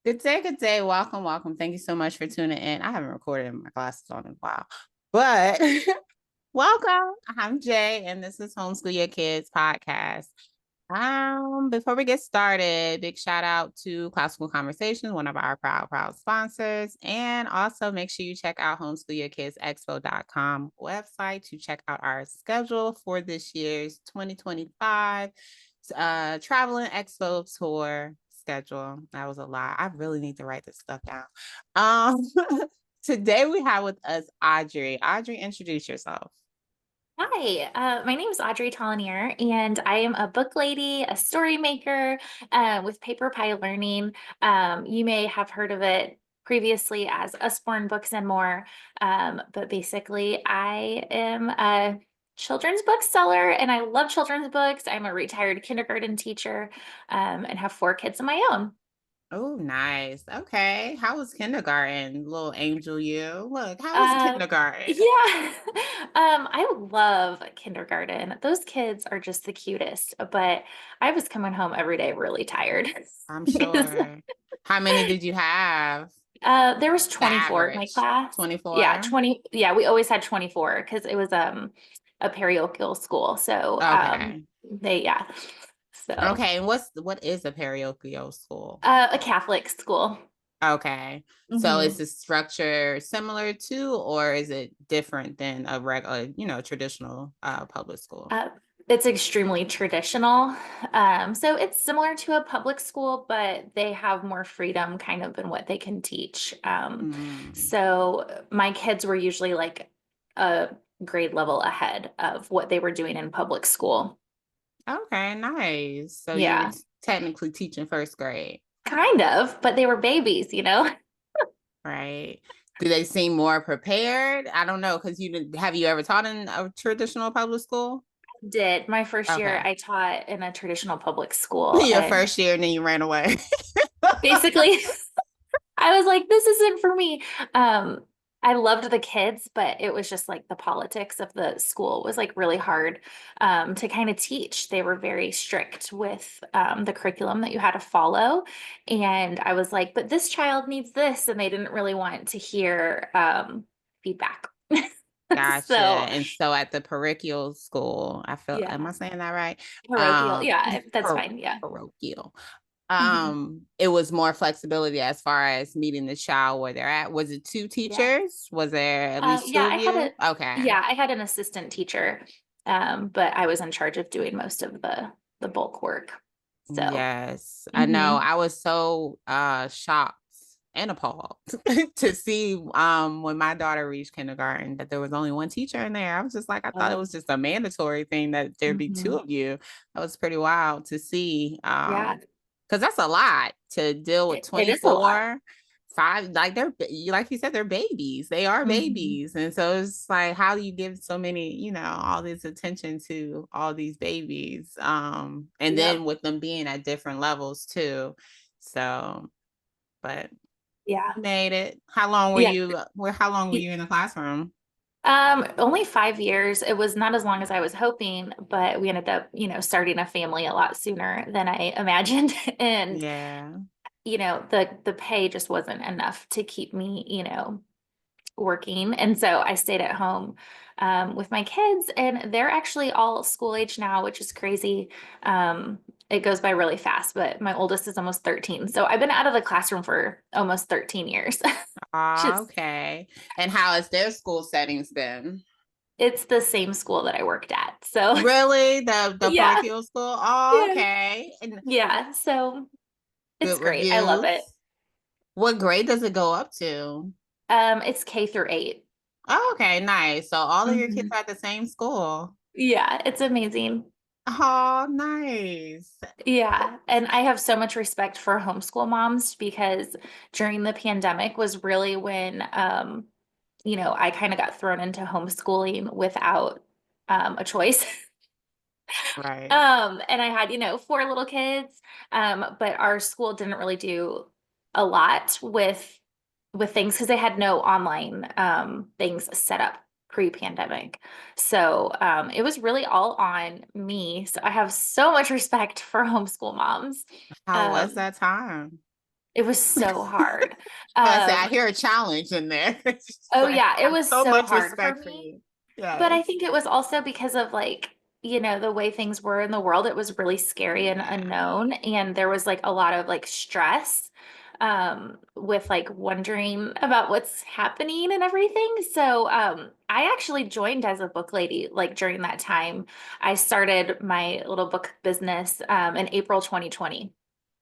Good day, good day. Welcome, welcome. Thank you so much for tuning in. I haven't recorded my glasses on in a while, but welcome. I'm Jay, and this is Homeschool Yo Kids podcast. Before we get started, big shout out to Classical Conversations, one of our proud sponsors. And also make sure you check out homeschoolyourkidsexpo.com website to check out our schedule for this year's 2025 traveling expo tour schedule. That was a lot. I really need to write this stuff down. Um, Today we have with us Audrey. Audrey, introduce yourself. Hi, my name is Audrey Tollenaer, and I am a book lady, a story maker with Paper Pie Learning. You may have heard of it previously as Usborne Books and More, but basically, I am a children's bookseller, and I love children's books. I'm a retired kindergarten teacher and have 4 kids of my own. Oh, nice. Okay. How was kindergarten? Little angel you. Look, how was Uh, kindergarten? yeah, I love kindergarten. Those kids are just the cutest, but I was coming home every day really tired. I'm Because, sure. How many did you have? there was The 24 in my average. class. Yeah, 24? 20. Yeah, we always had 24 because it was a parochial school. So Okay. yeah. So Okay. And what is a parochial school? a Catholic school. Okay. So is hmm the structure similar to, or is it different than a regular, traditional public school? Uh, it's extremely traditional. So it's similar to a public school, but they have more freedom kind of in what they can teach. Mm. So my kids were usually like a grade level ahead of what they were doing in public school. Okay, nice. So you were Yeah, technically teaching first grade. kind of, but they were babies. Right. Do they seem more prepared? I don't know, because have you ever taught in a traditional public school? Did my first year Okay. I taught in a traditional public school, Your and first year and then you ran away. basically I was like, this isn't for me. Um, I loved the kids, but it was just like the politics of the school was like really hard to kind of teach. They were very strict with the curriculum that you had to follow. And I was like, but this child needs this. And they didn't really want to hear feedback. Gotcha. So, And so at the parochial school, am yeah, I saying that right? parochial. Um, Yeah, that's fine. Yeah. parochial. Mhm. It was more flexibility as far as meeting the child where they're at. Was it two Yeah. teachers? Was there at least two Yeah, of you? Okay. I had an assistant teacher, but I was in charge of doing most of the bulk work. So, Yes, I know. hmm I was so shocked and appalled to see when my daughter reached kindergarten that there was only one teacher in there. I was just like, I thought it Oh, was just a mandatory thing that there'd be two hmm of you. That was pretty wild to see. Yeah, Because that's a lot to deal with it is a lot. 24, five, like like you said, they're babies. They are hmm babies. And so it's like, how do you give so many, all this attention to all these babies? And then Yep. with them being at different levels too. So, but Yeah. you made it. How long were Yeah. you in the classroom? Only 5 years. It was not as long as I was hoping, but we ended up, starting a family a lot sooner than I imagined. And, Yeah. the pay just wasn't enough to keep me, working. And so I stayed at home with my kids, and they're actually all school age now, which is crazy. It goes by really fast, but my oldest is almost 13. So I've been out of the classroom for almost 13 years. Just, Okay. And how has their school settings been? it's the same school that I worked at. So Really? The yeah, parochial school? Oh, yeah, okay. And yeah. So it's good great. I love it. reviews. What grade does it go up to? It's K through 8. Oh, okay, nice. So all of your kids Mhm. are at the same school. Yeah, it's amazing. Oh, nice. Yeah, and I have so much respect for homeschool moms because during the pandemic was really when I kind of got thrown into homeschooling without a choice. Right. And I had, 4 little kids. But our school didn't really do a lot with things because they had no online things set up pre-pandemic. So it was really all on me. So I have so much respect for homeschool moms. How was Um, that time? It was so hard. I say I Um, hear a challenge in there. It's just oh like yeah, I it have was so so much hard for respect for me. you. But I Yes. think it was also because of like, the way things were in the world, it was really scary and Yeah. unknown. And there was like a lot of like stress with like wondering about what's happening and everything. So I actually joined as a book lady like during that time. I started my little book business in April 2020.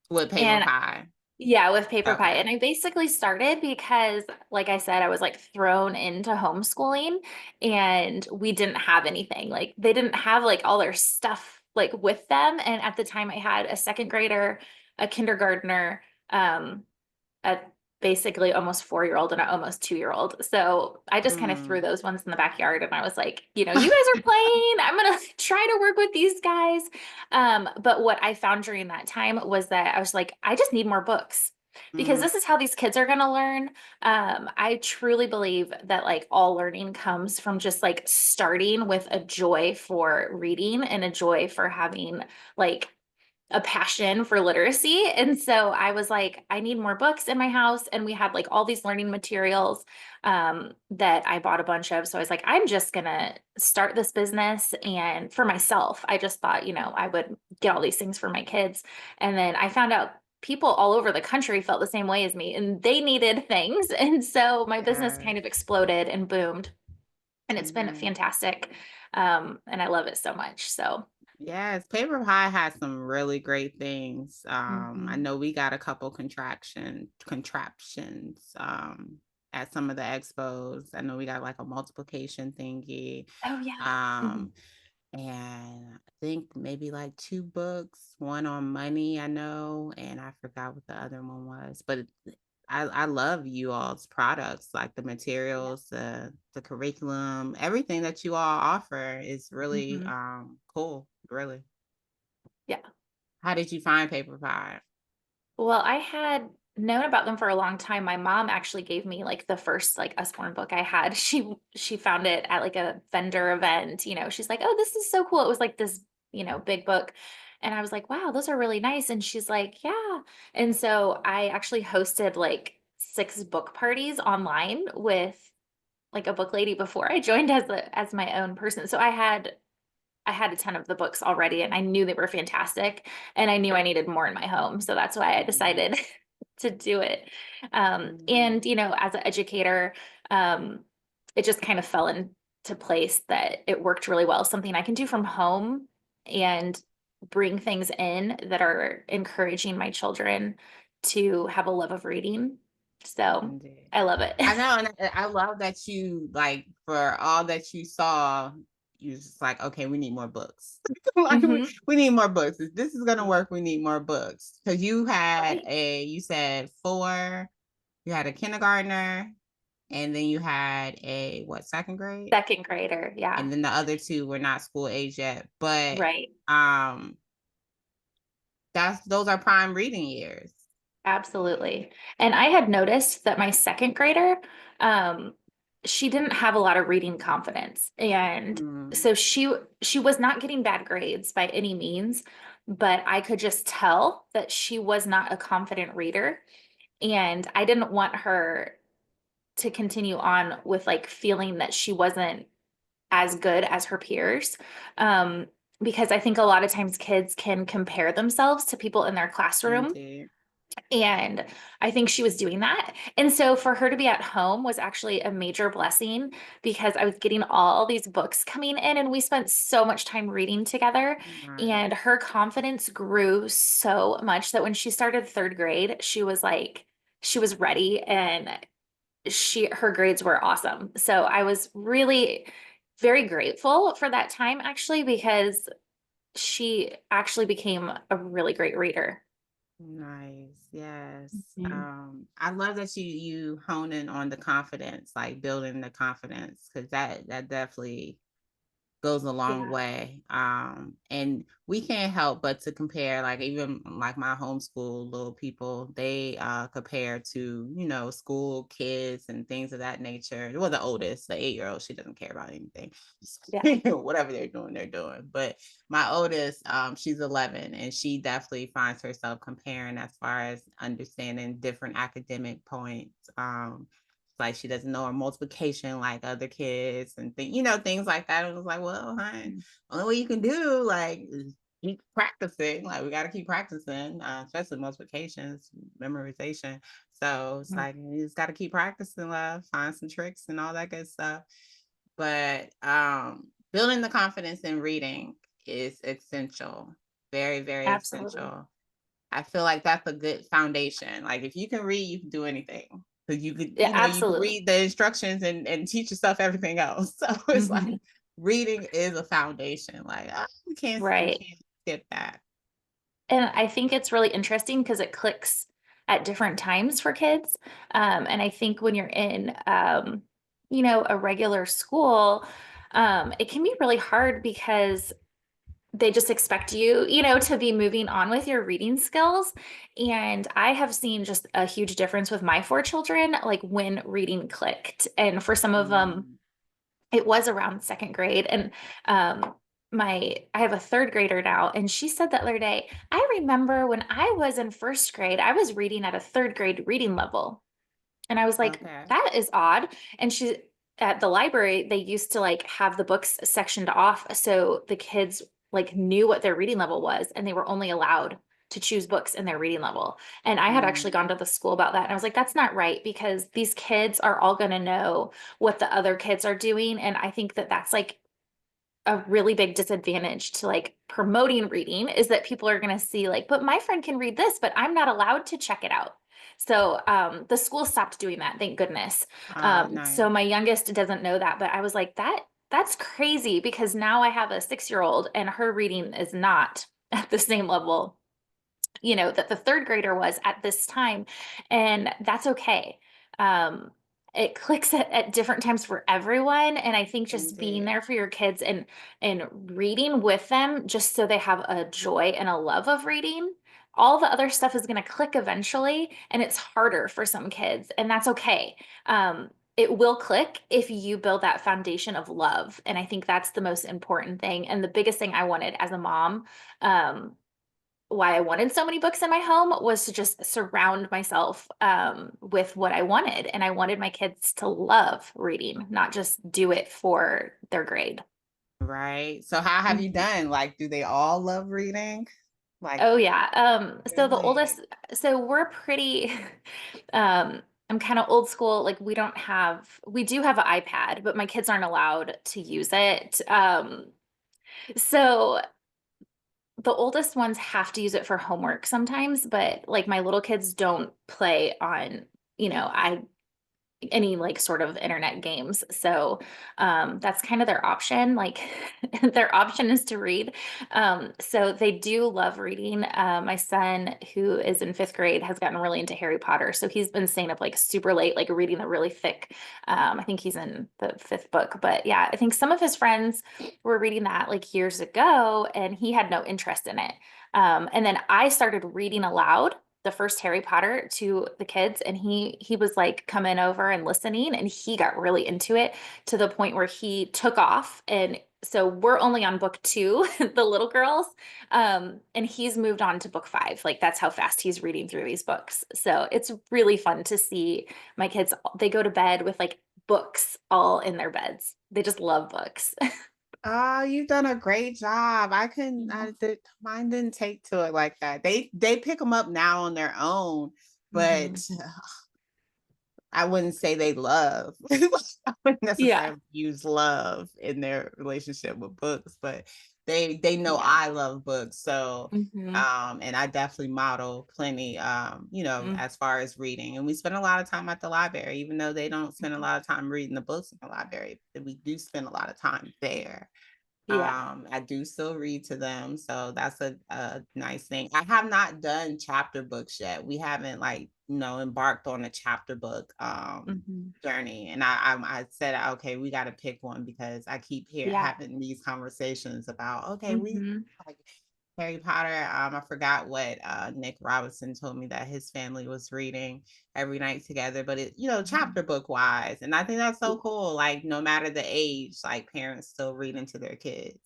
With paper And pie. yeah, with Paper Pie. Okay. And I basically started because, like I said, I was like thrown into homeschooling and we didn't have anything. Like they didn't have like all their stuff like with them. And at the time I had a second grader, a kindergartner, um, a basically almost 4-year-old and an almost 2-year-old. So I just kind of threw Mm. those ones in the backyard and I was like, you guys are playing. I'm gonna try to work with these guys. But what I found during that time was that I was like, I just need more books. Because Mm. this is how these kids are going to learn. I truly believe that like all learning comes from just like starting with a joy for reading and a joy for having like a passion for literacy. And so I was like, I need more books in my house. And we had like all these learning materials that I bought a bunch of. So I was like, I'm just going to start this business. And for myself, I just thought, I would get all these things for my kids. And then I found out people all over the country felt the same way as me and they needed things. And so my business Yes. kind of exploded and boomed. And it's been Mhm. fantastic. And I love it so much. So. Yes, paper pie has some really great things. I Mhm. know we got a couple contraptions at some of the expos. I know we got like a multiplication thingy. Oh yeah. Mhm. Um, and I think maybe like two books, one on money, I know, and I forgot what the other one was. But I love you all's products, like the Yeah. materials, the curriculum, everything that you all offer is really Mhm. cool, really. Yeah. How did you find paper pie? Well, I had known about them for a long time. My mom actually gave me like the first like Usborne book I had. She found it at like a vendor event, She's like, "Oh, this is so cool." It was like this, big book. And I was like, "Wow, those are really nice." And she's like, "Yeah." And so I actually hosted like 6 book parties online with like a book lady before I joined as my own person. So I had a ton of the books already and I knew they were fantastic and I knew I needed more in my home. So that's why I Mhm. decided to do it. Mhm. And, as an educator, um, it just kind of fell into place that it worked really well. Something I can do from home and bring things in that are encouraging my children to have a love of reading. So Indeed. I love it. I know, and I love that you like for all that you saw, you just like, okay, we need more books. Like Hmm. we need more books. If this is gonna work, we need more books. Because Right. you said four, you had a kindergartner, and then you had a what, second grade? Second grader. Yeah. And then the other two were not school age yet. But Right. um those are prime reading years. Absolutely. And I had noticed that my second grader, um, she didn't have a lot of reading confidence. And Mm. so she was not getting bad grades by any means, but I could just tell that she was not a confident reader. And I didn't want her to continue on with like feeling that she wasn't as good as her peers. Um, because I think a lot of times kids can compare themselves to people in their classroom Indeed. and I think she was doing that. And so for her to be at home was actually a major blessing because I was getting all these books coming in and we spent so much time reading together. Nice. And her confidence grew so much that when she started third grade, she was ready and her grades were awesome. So I was really very grateful for that time actually because she actually became a really great reader. Nice. Yes. Mhm. I love that you hone in on the confidence, like building the confidence, because that definitely goes a long Yeah. way. And we can't help but to compare, like even like my homeschool little people, they compare to, you know, school kids and things of that nature. Well, the oldest, the 8-year-old, she doesn't care about anything. Yeah. Whatever they're doing, they're doing. But my oldest, she's 11, and she definitely finds herself comparing as far as understanding different academic points. Like she doesn't know her multiplication like other kids and you know, things like that. It was like, well, honey, only way you can do like is keep practicing. Like we got to keep practicing, especially multiplications, memorization. So it's Mhm. like you just got to keep practicing, love, find some tricks and all that good stuff. But building the confidence in reading is essential, very, very Absolutely. essential. I feel like that's a good foundation. Like if you can read, you can do anything. Because you could, Yeah, you know, you can absolutely. read the instructions and teach yourself everything else. So it's like Mhm. reading is a foundation. Like we Right. can't skip that. And I think it's really interesting because it clicks at different times for kids. And I think when you're in, a regular school, it can be really hard because they just expect you, to be moving on with your reading skills. And I have seen just a huge difference with my four children, like when reading clicked. And for some of them, Mm, it was around second grade. And I have a third grader now, and she said that other day, I remember when I was in first grade, I was reading at a third grade reading level. And I was like, okay. that is odd. And she at the library, they used to like have the books sectioned off so the kids like knew what their reading level was, and they were only allowed to choose books in their reading level. And I had actually Mm, gone to the school about that. And I was like, that's not right because these kids are all going to know what the other kids are doing. And I think that that's like a really big disadvantage to like promoting reading is that people are going to see like, but my friend can read this, but I'm not allowed to check it out. So the school stopped doing that, thank goodness. nice. So my youngest doesn't know that, but I was like, that's crazy because now I have a 6-year-old and her reading is not at the same level, that the third grader was at this time. And that's okay. Um, it clicks at different times for everyone. And I think just being Indeed. there for your kids and reading with them just so they have a joy and a love of reading. All the other stuff is going to click eventually, and it's harder for some kids, and that's okay. It will click if you build that foundation of love. And I think that's the most important thing. And the biggest thing I wanted as a mom, um, why I wanted so many books in my home was to just surround myself with what I wanted. And I wanted my kids to love reading, not just do it for their grade. Right. So how have you Mhm. done? Like, do they all love reading? Like, Oh yeah. So the really? oldest, so we're pretty, I'm kind of old school. Like we do have an iPad, but my kids aren't allowed to use it. So the oldest ones have to use it for homework sometimes, but like my little kids don't play on, I any like sort of internet games. So that's kind of their option. Like their option is to read. So they do love reading. My son, who is in fifth grade, has gotten really into Harry Potter. So he's been staying up like super late, like reading the really thick. I think he's in the fifth book. But yeah, I think some of his friends were reading that like years ago, and he had no interest in it. And then I started reading aloud the first Harry Potter to the kids, and he was like coming over and listening, and he got really into it to the point where he took off. And so we're only on book 2, the little girls, and he's moved on to book 5. Like that's how fast he's reading through these books. So it's really fun to see my kids. They go to bed with like books all in their beds. They just love books. Oh, you've done a great job. I couldn't, Mhm. mine didn't take to it like that. They pick them up now on their own, but Mhm. I wouldn't say they love. I wouldn't Yeah. necessarily use love in their relationship with books, but they know Yeah. I love books. So Hmm. and I definitely model plenty you know, Hmm. as far as reading. And we spend a lot of time at the library, even though they don't spend a lot of time reading the books in the library, we do spend a lot of time there. Yeah. I do still read to them, so that's a nice thing. I have not done chapter books yet. We haven't like, embarked on a chapter book Mhm. journey. And I said, okay, we got to pick one because I keep here Yeah. having these conversations about, okay, we Mhm. like Harry Potter. I forgot what Nick Robinson told me that his family was reading every night together, but chapter Mhm. book wise. And I think that's so cool. Like no matter the age, like parents still reading to their kids.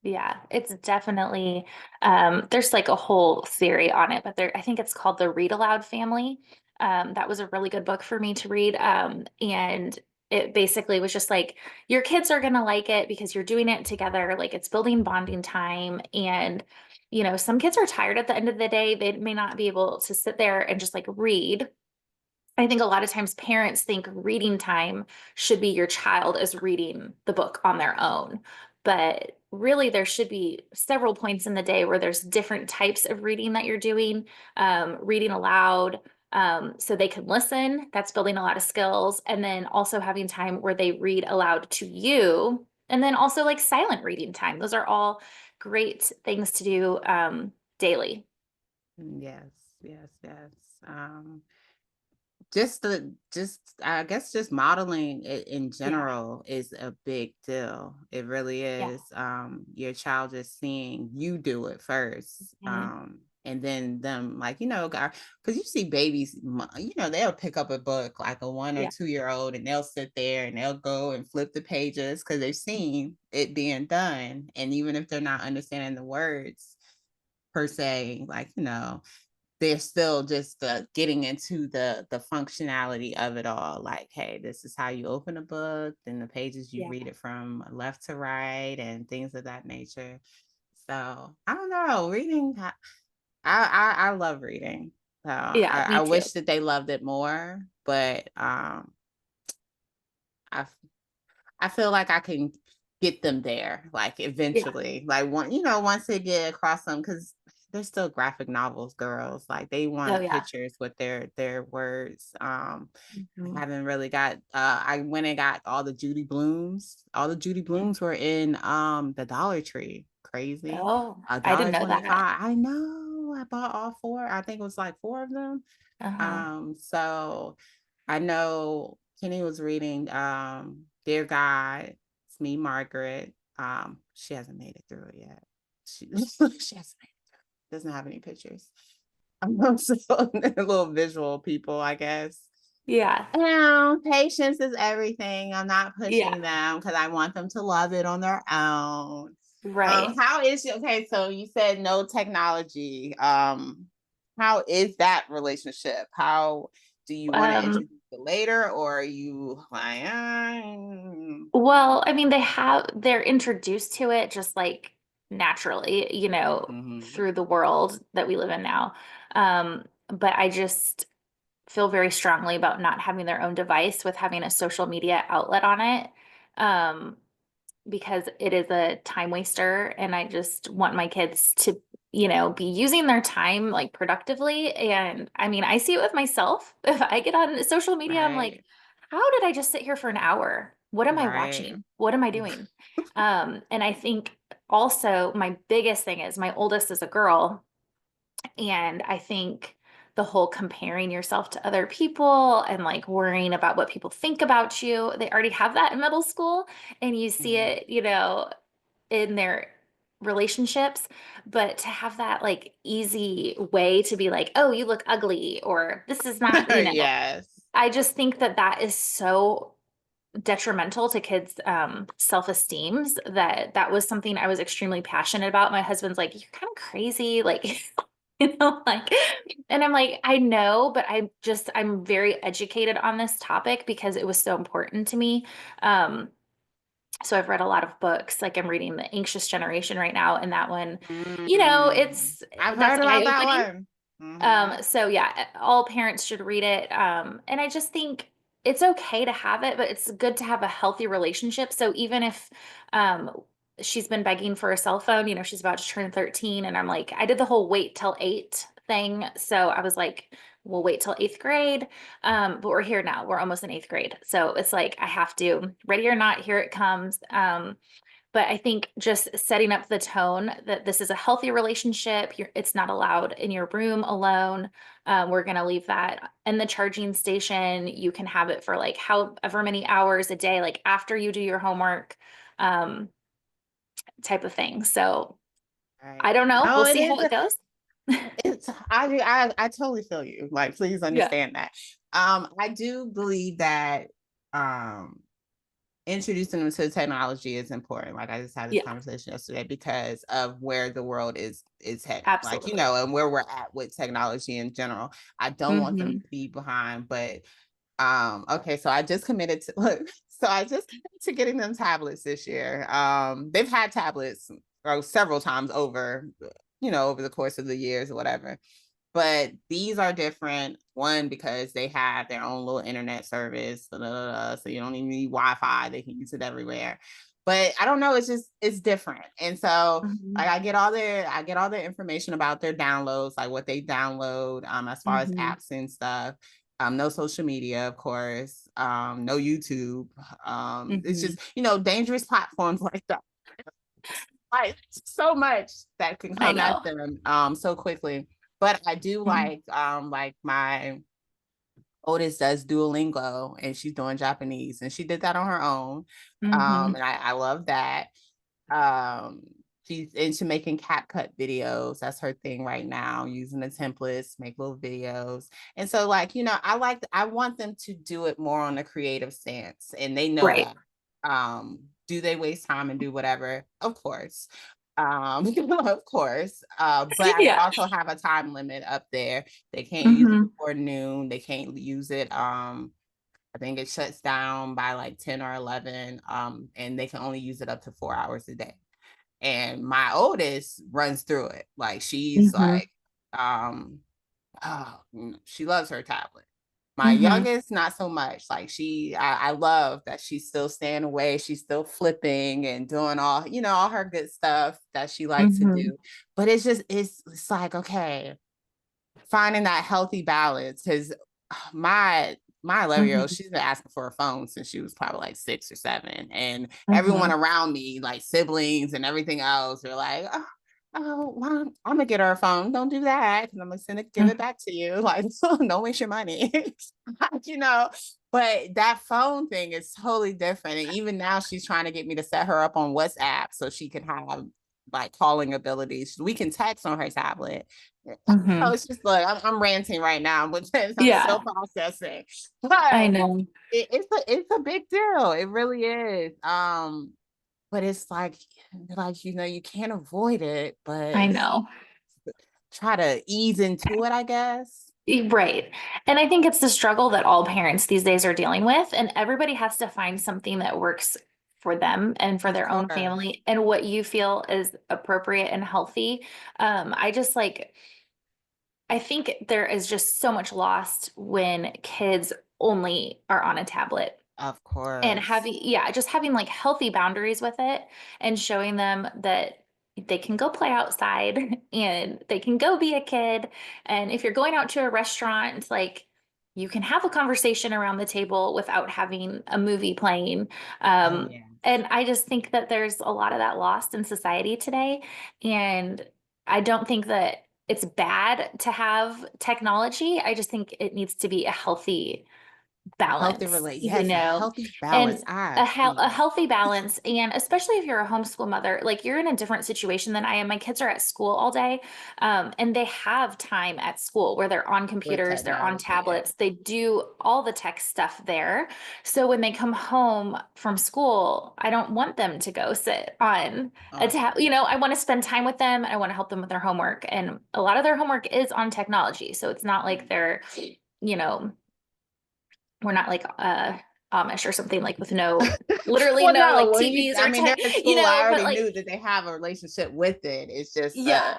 Yeah, it's definitely there's like a whole theory on it, but there I think it's called the Read Aloud Family. That was a really good book for me to read. And it basically was just like your kids are gonna like it because you're doing it together, like it's building bonding time. And some kids are tired at the end of the day. They may not be able to sit there and just like read. I think a lot of times parents think reading time should be your child is reading the book on their own. But really, there should be several points in the day where there's different types of reading that you're doing, reading aloud so they can listen. That's building a lot of skills. And then also having time where they read aloud to you. And then also like silent reading time. Those are all great things to do daily. Yes, yes, yes. Just I guess just modeling it in Yeah. general is a big deal. It really Yeah. is. Your child just seeing you do it first. Mhm. And then them like, because you see babies, they'll pick up a book like a 1 or 2 year old and they'll sit there and they'll go and flip the pages because they've seen it being done. And even if they're not understanding the words per se, like, they're still just getting into the functionality of it all. Like, hey, this is how you open a book, then the pages you Yeah. read it from left to right, and things of that nature. So I don't know, reading. I love reading. So Yeah, I me too. wish that they loved it more, but I I feel like I can get them there, like Yeah. eventually. Like once they get across them, because they're still graphic novels, girls. Like they Oh want yeah. pictures with their words. I Mhm. haven't really got I went and got all the Judy Blooms. All the Judy Blooms were in the Dollar Tree. Crazy. Oh, A I dollar didn't know that. 25. I know. I bought all four. I think it was like four of them. Uh-huh. So I know Kenny was reading Dear God, It's Me, Margaret. She hasn't made it through it yet. She hasn't made it through. Doesn't have any pictures. So a little visual people, I guess. Yeah. Patience is everything. I'm not Yeah. pushing them because I want them to love it on their own. Right. How is okay? So you said no technology. How is that relationship? How do you want to Um, introduce it later, or are you like, well, I mean, they're introduced to it just like naturally, mhm. through the world that we live in now. But I just feel very strongly about not having their own device with having a social media outlet on it. Um, because it is a time waster and I just want my kids to, be using their time like productively. And I mean, I see it with myself. If I get on social media, I'm like, Right, how did I just sit here for an hour? What am I right. watching? What am I doing? And I think also my biggest thing is my oldest is a girl and I think the whole comparing yourself to other people and like worrying about what people think about you, they already have that in middle school. And you see Mhm. it, in their relationships. But to have that like easy way to be like, oh, you look ugly, or this is not, Yes. I just think that that is so detrimental to kids' self-esteems that was something I was extremely passionate about. My husband's like, you're kind of crazy, like like, and I'm like, I know, but I'm very educated on this topic because it was so important to me. Um, so I've read a lot of books, like I'm reading The Anxious Generation right now, and that one, it's I've that's heard about that eye-opening. one. Mhm. So yeah, all parents should read it. And I just think it's okay to have it, but it's good to have a healthy relationship. So even if um she's been begging for a cell phone, she's about to turn 13, and I'm like, I did the whole wait till 8 thing. So I was like, we'll wait till 8th grade. But we're here now. We're almost in 8th grade. So it's like I have to, ready or not, here it comes. But I think just setting up the tone that this is a healthy relationship, it's not allowed in your room alone. We're going to leave that in the charging station. You can have it for like however many hours a day, like after you do your homework, um, type of thing. So I Right. don't know. No, We'll it see is. how it goes. It's I totally feel you. Like, please Yeah. understand that. I do believe that um introducing them to technology is important. Like, I just had this Yeah, conversation yesterday because of where the world is headed. Like, absolutely. and where we're at with technology in general. I don't want them Hmm. to be behind, but okay, so I just committed to look, so I just committed to getting them tablets this year. They've had tablets several times over, over the course of the years or whatever. But these are different. One, because they have their own little internet service, blah, blah, blah, so you don't even need Wi-Fi. They can use it everywhere. But I don't know. It's different. And so Hmm. like I get all their information about their downloads, like what they download, as far as Hmm. apps and stuff. No social media, of course. No YouTube. It's Hmm. just dangerous platforms like that. Like, so much that can I come at know. them so quickly. But I do like my oldest does Duolingo, and she's doing Japanese, and she did that on her own. Hmm. And I love that. Um, she's into making CapCut videos. That's her thing right now, using the templates, make little videos. And so, like, I want them to do it more on a creative stance, and they know Right. that. Do they waste time and do whatever? Of course. Of course. But I Yeah. also have a time limit up there. They can't use it Hmm. before noon. They can't use it. I think it shuts down by like 10 or 11. And they can only use it up to 4 hours a day. And my oldest runs through it. Like, she's Hmm. like, oh, she loves her tablet. My Hmm. youngest, not so much. Like, I love that she's still staying away. She's still flipping and doing all her good stuff that she likes to Hmm. do. But it's like, okay, finding that healthy balance. Because my 11-year-old, Hmm. she's been asking for a phone since she was probably like 6 or 7. And everyone Hmm. around me, like siblings and everything else, are like, oh, well, I'm gonna get her a phone. Don't do that, because I'm gonna give it back to you. Like, don't waste your money. you know. But that phone thing is totally different. And even now, she's trying to get me to set her up on WhatsApp so she can have like calling abilities. We can text on her tablet. Hmm. Oh, it's just like I'm ranting right now, but I'm still Yeah, processing. I But know. it's a big deal. It really is. But it's like you can't avoid it, I but know. try to ease into it, I guess. Right. And I think it's the struggle that all parents these days are dealing with, and everybody has to find something that works for them and for Of their own course. family and what you feel is appropriate and healthy. I just like, I think there is just so much lost when kids only are on a tablet. Of And course. having, yeah, just having like healthy boundaries with it and showing them that they can go play outside and they can go be a kid. And if you're going out to a restaurant, like you can have a conversation around the table without having a movie playing. Oh, yeah. And I just think that there's a lot of that lost in society today. And I don't think that it's bad to have technology. I just think it needs to be a healthy A healthy balance, relate. you Yes, a know, healthy balance. and I a agree. healthy balance. And especially if you're a homeschool mother, like you're in a different situation than I am. My kids are at school all day, and they have time at school where they're on With computers, they're on technology, yeah. tablets, they do all the tech stuff there. So when they come home from school, I don't want them to go sit on a Oh, tab. You know, I want to spend time with them. I want to help them with their homework, and a lot of their homework is on technology. So it's not like they're, you know, we're not like Amish or something like with literally well, no no. like When TVs I or mean, they're tech, in you school. I know, but already like knew that they have a relationship with it. It's just, yeah.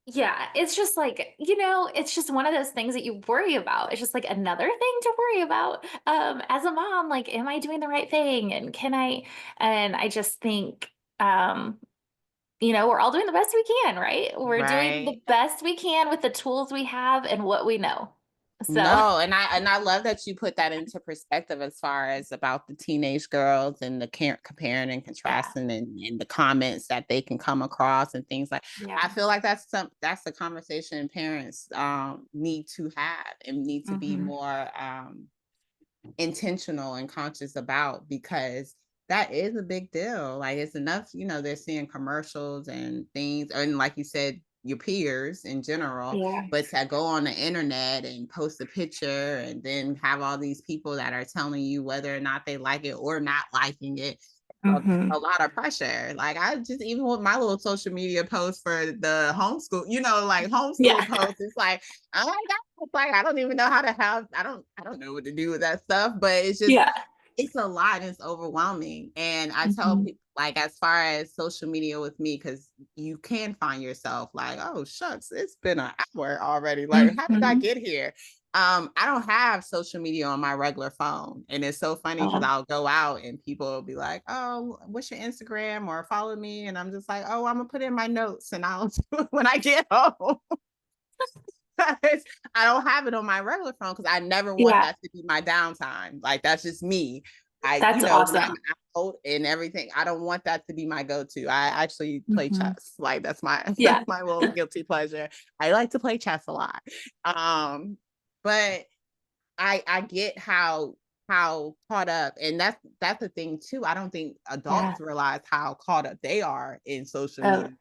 Yeah, it's just like, you know, it's just one of those things that you worry about. It's just like another thing to worry about. As a mom, like, am I doing the right thing? And can I, and I just think, we're all doing the best we can, right? We're doing the right. best we can with the tools we have and what we know. So No, and I love that you put that into perspective as far as about the teenage girls and the comparing and yeah, contrasting and the comments that they can come across and things like. I yeah. feel like that's the conversation parents need to have and need to be Mm-hmm. more intentional and conscious about, because that is a big deal. Like, it's enough, they're seeing commercials and things, and like you said, your peers in general, Yeah. but to go on the internet and post a picture and then have all these people that are telling you whether or not they like it or not liking it, Mm-hmm. a lot of pressure. Like, I just, even with my little social media posts for the homeschool, like Yeah. homeschool posts, it's like, oh my God, it's like, I don't even know how to have, I don't know what to do with that stuff, but it's just, Yeah. it's a lot and it's overwhelming. And I tell Mm-hmm. people, like, as far as social media with me, because you can find yourself like, oh shucks, it's been an hour already. Like, how did I Mm-hmm. get here? I don't have social media on my regular phone. And it's so funny because Oh, I'll go out and people will be like, oh, what's your Instagram, or follow me? And I'm just like, oh, I'm gonna put in my notes and I'll do it when I get home. I don't have it on my regular phone because I never want yeah. that to be my downtime. Like, that's just me. That's When I'm awesome. out and everything, I don't want that to be my go-to. I actually play Mm-hmm. chess. Like, that's my Yeah. that's my little guilty pleasure. I like to play chess a lot. But I get how caught up, and that's the thing too. I don't think Yeah. adults realize how caught up they are in social Oh, media,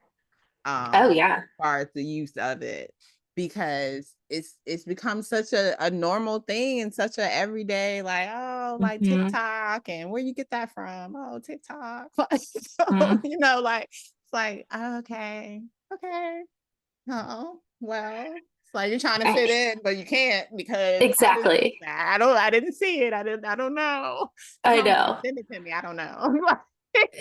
oh as yeah. far as the use of it, because it's become such a normal thing and such a everyday, like, oh, like Mm-hmm. TikTok, and where you get that from? Oh, TikTok. Like, so, Mm-hmm. like, it's like, okay, okay, oh well, it's like you're trying to fit in but you can't, because Exactly. I didn't see it, I don't know, I how did you know. send it to me? I don't know.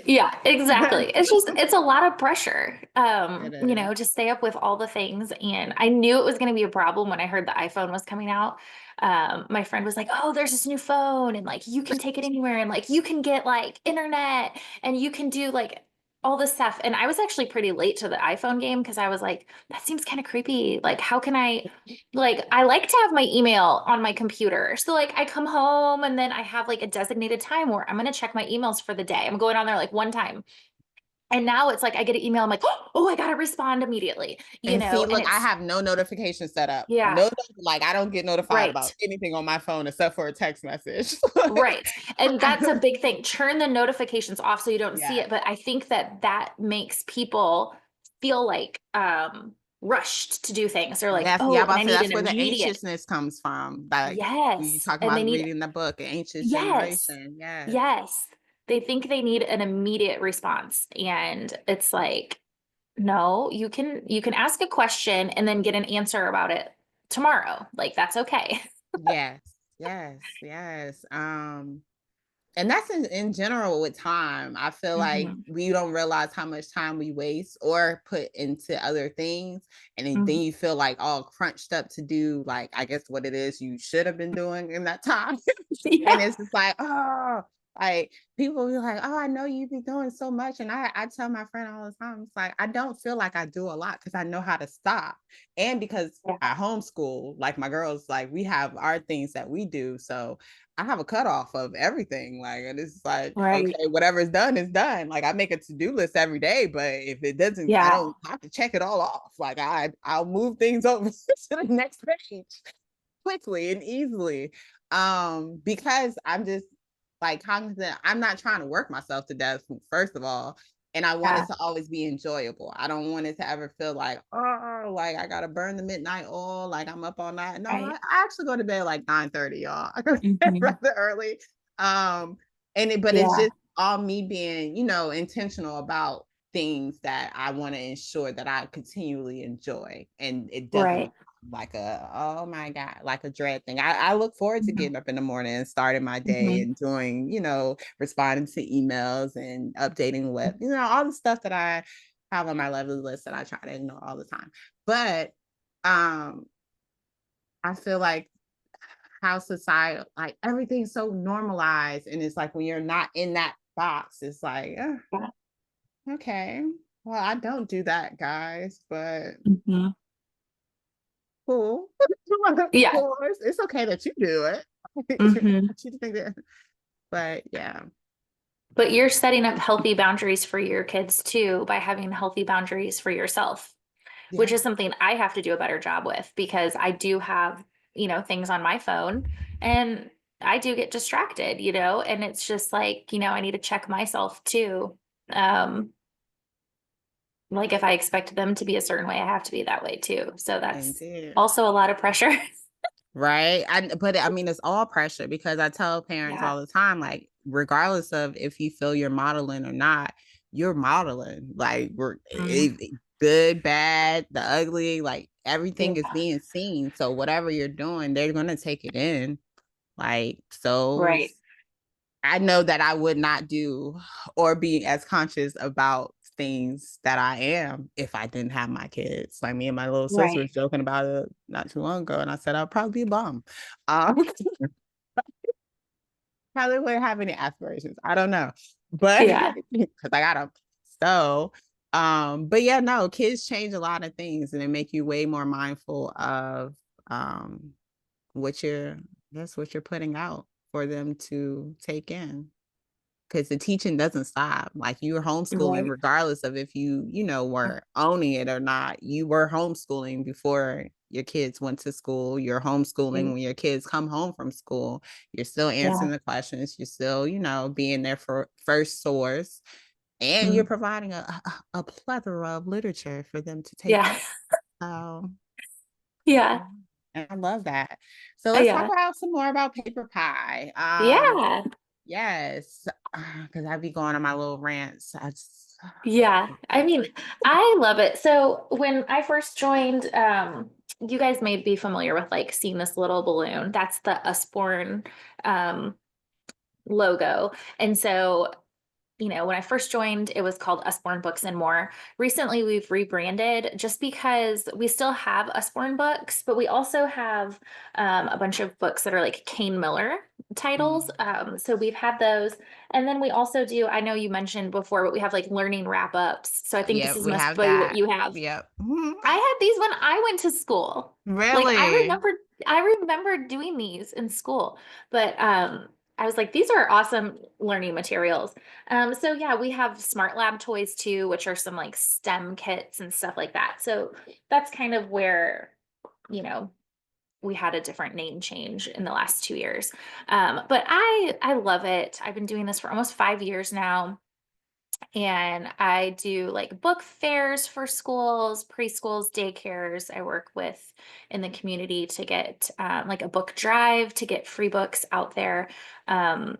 Yeah, exactly. It's a lot of pressure, It is. to stay up with all the things. And I knew it was going to be a problem when I heard the iPhone was coming out. My friend was like, "Oh, there's this new phone, and like you can take it anywhere, and like you can get like internet, and you can do like all this stuff." And I was actually pretty late to the iPhone game because I was like, "That seems kind of creepy. Like, how can I?" Like, I like to have my email on my computer. So like I come home and then I have like a designated time where I'm gonna check my emails for the day. I'm going on there like one time. And now it's like I get an email, I'm like, oh, I gotta respond immediately, And see, and look, I it's have no notification set up. yeah, No, like, I don't get notified about right. anything on my phone except for a text message. Right. And that's a big thing. Turn the notifications off so you don't see Yeah. it. But I think that that makes people feel like rushed to do things. They're like, That's, yeah, oh, I'm and about I to say need that's an where the immediate. anxiousness comes from. Like, you Yes. talk And they about need reading the book, An Anxious yes. Generation. Yes. Yes. They think they need an immediate response. And it's like, no, you can ask a question and then get an answer about it tomorrow. Like that's okay. Yes. Yes. Yes. And that's in general with time. I feel like Hmm. we don't realize how much time we waste or put into other things. And then Hmm. you feel like all crunched up to do, like, I guess what it is you should have been doing in that time. And Yeah. it's just like, oh, like, people be like, oh, I know you be doing so much. And I tell my friend all the time, it's like, I don't feel like I do a lot because I know how to stop. And because Yeah. I homeschool, like my girls, like, we have our things that we do. So I have a cutoff of everything. Like, and it's like, Right. okay, whatever is done is done. Like, I make a to-do list every day, but if it doesn't, I Yeah. don't have to check it all off. Like, I'll move things over to the next page quickly and easily. Because I'm just like cognizant, I'm not trying to work myself to death, first of all. And I want it Yeah. to always be enjoyable. I don't want it to ever feel like, oh, like I gotta burn the midnight oil, like I'm up all night. No, I Right. actually go to bed like 9:30, y'all. I go to bed Hmm. rather early. But it's Yeah. just all me being, intentional about things that I want to ensure that I continually enjoy, and it doesn't Right. become like oh my God, like a dread thing. I look forward to getting up in the morning and starting my day Hmm. and doing, responding to emails and updating web, all the stuff that I have on my lovely list that I try to ignore all the time. But um I feel like how society, like, everything's so normalized, and it's like when you're not in that box, it's like, Yeah. okay, well, I don't do that, guys, but Hmm. cool. Yeah. course, it's okay that you do it. Hmm. You think that, but yeah, But you're setting up healthy boundaries for your kids too by having healthy boundaries for yourself, which yeah, is something I have to do a better job with because I do have, things on my phone and I do get distracted, and it's just like, I need to check myself too. Um, like if I expect them to be a certain way, I have to be that way too. So that's indeed. also a lot of pressure. Right. But I mean, it's all pressure because I tell parents Yeah. all the time, like, regardless of if you feel you're modeling or not, you're modeling. Like, Mm. good, bad, the ugly, like everything is Yeah. being seen. So whatever you're doing, they're gonna take it in. Like, so Right. I know that I would not do or be as conscious about things that I am if I didn't have my kids. Like me and my little sister Right. was joking about it not too long ago, and I said I'll probably be a bum. Um, probably wouldn't have any aspirations. I don't know, but Yeah. because I got them. So, but yeah, no, kids change a lot of things, and they make you way more mindful of um what you're, that's what you're putting out for them to take in, because the teaching doesn't stop. Like, you were homeschooling Right. regardless of if you were owning it or not. You were homeschooling before your kids went to school. You're homeschooling when your kids come home from school. You're still Yeah. answering the questions. You're still, being there for first source. And you're Mm. providing a plethora of literature for them to take Yeah. in. So, Yeah. and I love that. So let's talk Yeah. about some more about paper pie. Yeah. Yes, because I'd be going on my little rants. Yeah. I mean, I love it. So when I first joined, you guys may be familiar with like seeing this little balloon. That's the Usborne logo. And so when I first joined, it was called Usborne Books and More. Recently, we've rebranded just because we still have Usborne books, but we also have a bunch of books that are like Kane Miller titles. Mhm. So we've had those. And then we also do, I know you mentioned before, but we have like learning wrap ups. So I think this Yep, is we must have be what that. you have. Yep. I had these when I went to school. Like Really? I remember doing these in school, but I was like, these are awesome learning materials. So yeah, we have Smart Lab toys too, which are some like STEM kits and stuff like that. So that's kind of where, you know, we had a different name change in the last 2 years. But I love it. I've been doing this for almost 5 years now. And I do like book fairs for schools, preschools, daycares. I work with in the community to get like a book drive to get free books out there. Um,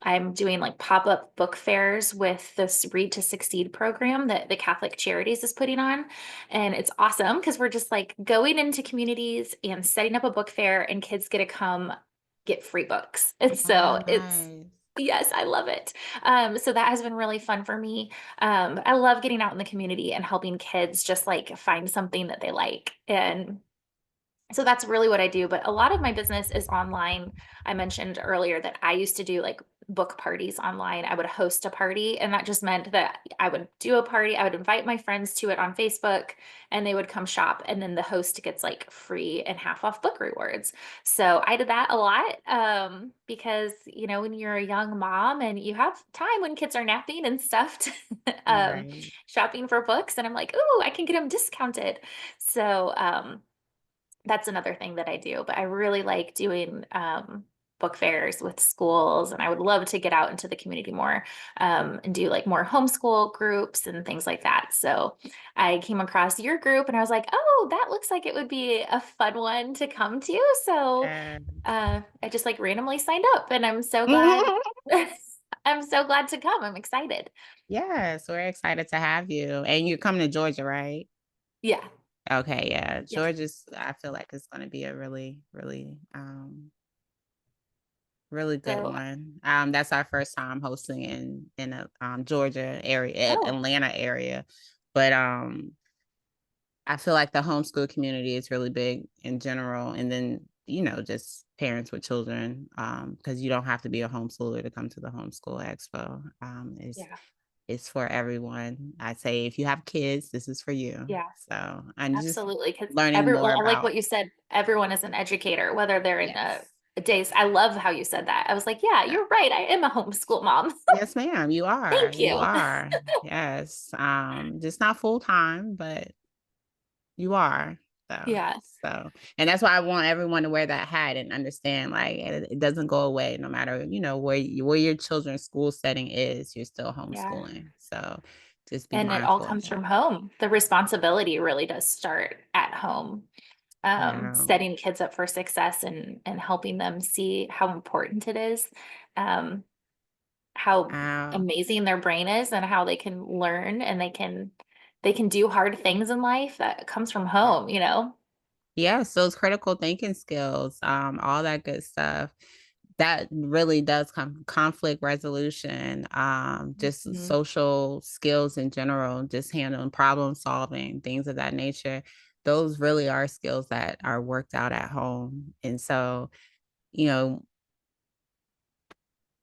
I'm doing like pop-up book fairs with this Read to Succeed program that the Catholic Charities is putting on. And it's awesome because we're just like going into communities and setting up a book fair and kids get to come get free books. And Oh, so it's, nice. yes, I love it. So that has been really fun for me. I love getting out in the community and helping kids just like find something that they like. And so that's really what I do. But a lot of my business is online. I mentioned earlier that I used to do like book parties online. I would host a party, and that just meant that I would do a party. I would invite my friends to it on Facebook, and they would come shop. And then the host gets like free and half off book rewards. So I did that a lot because, when you're a young mom and you have time when kids are napping and stuff, Right. shopping for books, and I'm like, oh, I can get them discounted. So, that's another thing that I do, but I really like doing book fairs with schools, and I would love to get out into the community more and do like more homeschool groups and things like that. So I came across your group and I was like, oh, that looks like it would be a fun one to come to. So I just like randomly signed up, and I'm so glad. I'm so glad to come. I'm excited. Yes, we're excited to have you. And you're coming to Georgia, right? Yeah. Okay, yeah. Yes. Georgia's, I feel like it's going to be a really, really, really good So, one. That's our first time hosting in a Georgia area, oh, Atlanta area. But I feel like the homeschool community is really big in general. And then, just parents with children, because you don't have to be a homeschooler to come to the homeschool expo. Is yeah. it's for everyone. I say if you have kids, this is for you. Yeah, So I'm just absolutely. Because learning every more well, I like about. what you said, everyone is an educator, whether they're in Yes. a days. I love how you said that. I was like, yeah, Yeah. you're right. I am a homeschool mom. Yes, ma'am. You are. Thank You you. are. Yes. Just not full time, but you are. So, Yeah. so, and that's why I want everyone to wear that hat and understand, like, it doesn't go away no matter, where your children's school setting is, you're still Yeah. homeschooling. So just be And it all mindful of comes that. from home. The responsibility really does start at home. Yeah. Setting kids up for success and helping them see how important it is, um, how Wow. amazing their brain is and how they can learn and they can do hard things in life that comes from home, you know? Yes, those critical thinking skills, all that good stuff. That really does come conflict resolution, just Mhm. social skills in general, just handling problem solving, things of that nature. Those really are skills that are worked out at home. And so, you know,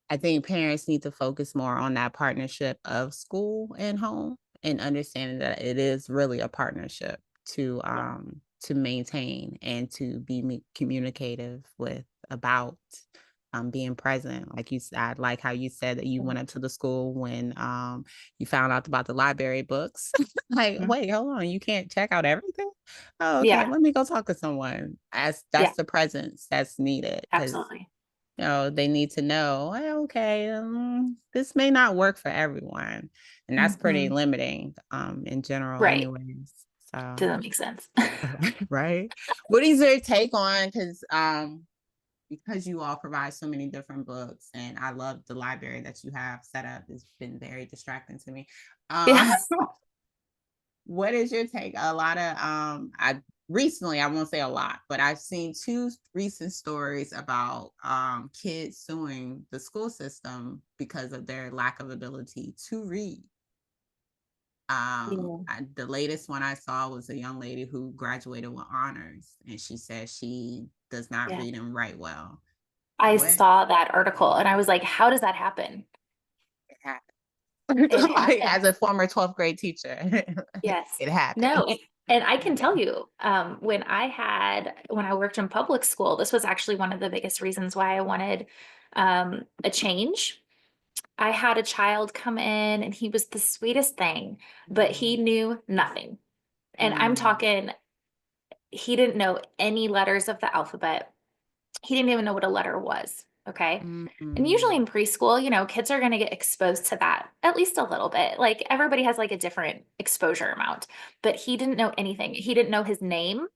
I think parents need to focus more on that partnership of school and home and understanding that it is really a partnership Yeah. to maintain and to be communicative with about being present. Like you said, I like how you said that you went up to the school when you found out about the library books. Like, Mhm. wait, hold on, you can't check out everything. Oh, okay, Yeah, let me go talk to someone. As yeah, that's the presence that's needed because absolutely. they need to know, "Well, okay, this may not work for everyone." And that's pretty Mhm. limiting, in general Right. anyways. So, Doesn't make sense. right? What is your take on, because you all provide so many different books, and I love the library that you have set up, it's been very distracting to me. Yeah. Um What is your take? A lot of I recently, I won't say a lot, but I've seen two recent stories about kids suing the school system because of their lack of ability to read. Yeah. The latest one I saw was a young lady who graduated with honors, and she said she does not Yeah. read and write well. I What saw that article and I was like, how does that happen? happened? It Like, as happens. a former 12th grade teacher, Yes. it happened. No, and I can tell you, when I worked in public school, this was actually one of the biggest reasons why I wanted a change. I had a child come in and he was the sweetest thing, but he Mm, knew nothing. And I'm mm, talking, he didn't know any letters of the alphabet. He didn't even know what a letter was. Okay. mm, And usually mm, in preschool, kids are going to get exposed to that at least a little bit. Like everybody has like a different exposure amount, but he didn't know anything. He didn't know his name.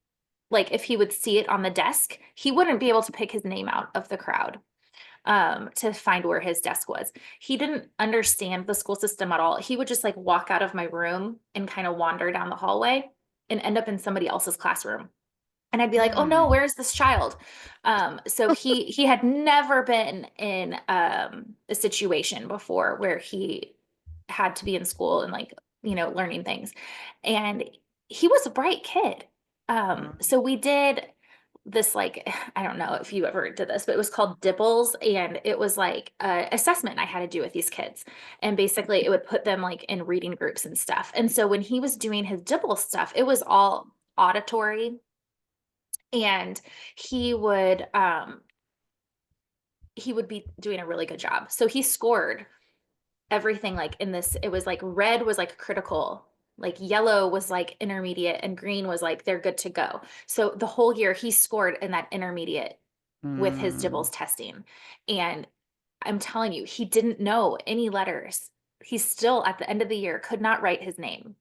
Like if he would see it on the desk, he wouldn't be able to pick his name out of the crowd to find where his desk was. He didn't understand the school system at all. He would just like walk out of my room and kind of wander down the hallway and end up in somebody else's classroom. And I'd be like, "Oh no, mm. where's this child?" So he had never been in a situation before where he had to be in school and like learning things, and he was a bright kid. Wow. So we did this like I don't know if you ever did this, but it was called Dibbles, and it was like a assessment I had to do with these kids, and basically it would put them like in reading groups and stuff. And so when he was doing his Dibbles stuff, it was all auditory and he would um he would be doing a really good job. So he scored everything like in this it was like red was like critical, like yellow was like intermediate and green was like they're good to go. So the whole year he scored in that intermediate with his Mm, Dibbles testing. And I'm telling you, he didn't know any letters. He still at the end of the year could not write his name.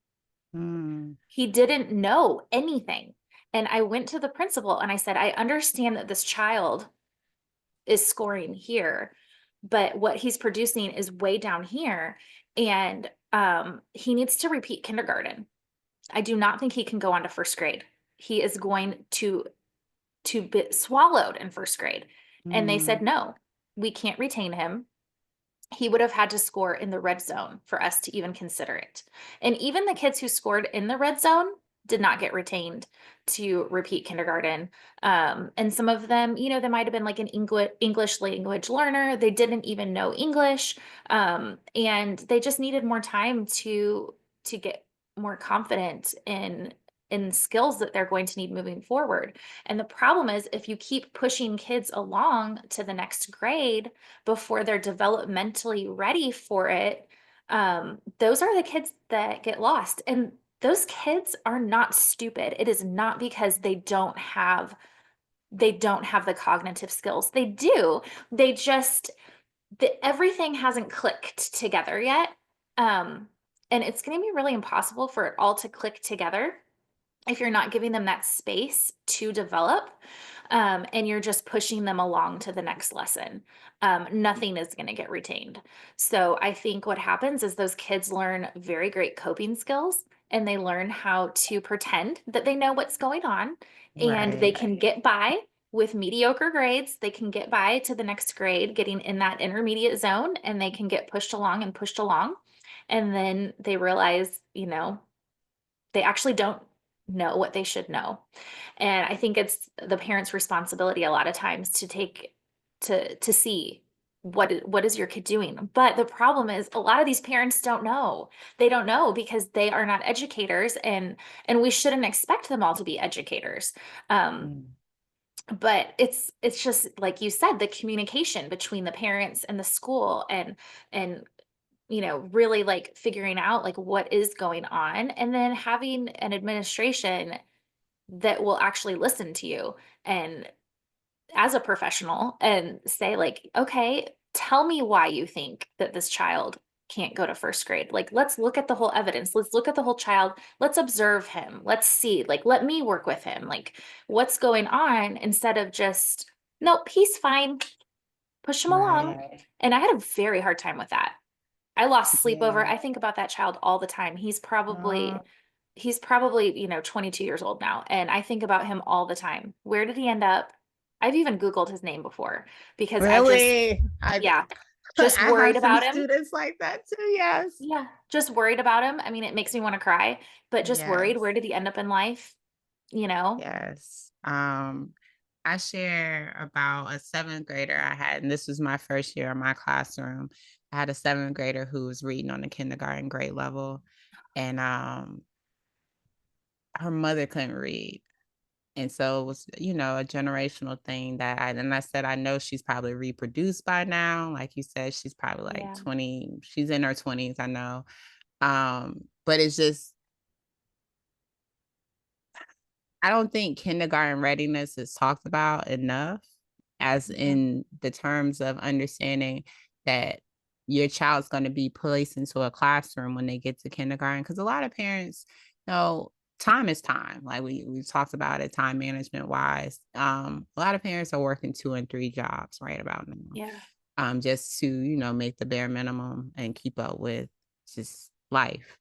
mm, He didn't know anything. And I went to the principal and I said, I understand that this child is scoring here, but what he's producing is way down here. And he needs to repeat kindergarten. I do not think he can go on to first grade. He is going to be swallowed in first grade. And they mm, said, no, we can't retain him. He would have had to score in the red zone for us to even consider it. And even the kids who scored in the red zone, did not get retained to repeat kindergarten. And some of them, they might have been like an English language learner. They didn't even know English. And they just needed more time to get more confident in skills that they're going to need moving forward. And the problem is if you keep pushing kids along to the next grade before they're developmentally ready for it, those are the kids that get lost. And those kids are not stupid. It is not because they don't have the cognitive skills. They do. They just everything hasn't clicked together yet. And it's going to be really impossible for it all to click together if you're not giving them that space to develop, and you're just pushing them along to the next lesson. Nothing is going to get retained. So I think what happens is those kids learn very great coping skills and they learn how to pretend that they know what's going on and they Right. can get by with mediocre grades. They can get by to the next grade, getting in that intermediate zone, and they can get pushed along and pushed along. And then they realize, they actually don't know what they should know. And I think it's the parent's responsibility a lot of times to take to see what is your kid doing. But the problem is a lot of these parents don't know. They don't know because they are not educators, and we shouldn't expect them all to be educators. Um, Mm. but it's just like you said, the communication between the parents and the school, and really like figuring out like what is going on, and then having an administration that will actually listen to you and as a professional and say like, okay, tell me why you think that this child can't go to first grade. Like, let's look at the whole evidence. Let's look at the whole child. Let's observe him. Let's see, like, let me work with him. Like, what's going on, instead of just, nope, he's fine. Push him along. Right. And I had a very hard time with that. I lost sleep over. Yeah. I think about that child all the time. He's Uh, probably he's probably, 22 years old now, and I think about him all the time. Where did he end up? I've even Googled his name before because really? yeah, just I worried have some about him. students like that too. Yes. Yeah, just worried about him. I mean, it makes me want to cry, but just worried. Yes. Where did he end up in life? You know? Yes. I share about a seventh grader I had, and this was my first year in my classroom. I had a seventh grader who was reading on the kindergarten grade level, and her mother couldn't read. And so it was, a generational thing and I said, I know she's probably reproduced by now. Like you said, she's probably like Yeah. 20, she's in her 20s, I know. But it's just, I don't think kindergarten readiness is talked about enough, as Yeah. in the terms of understanding that your child's going to be placed into a classroom when they get to kindergarten. Because a lot of parents, time is time. Like we talked about it, time management wise. A lot of parents are working 2 and 3 jobs right about now, Yeah. just to make the bare minimum and keep up with just life.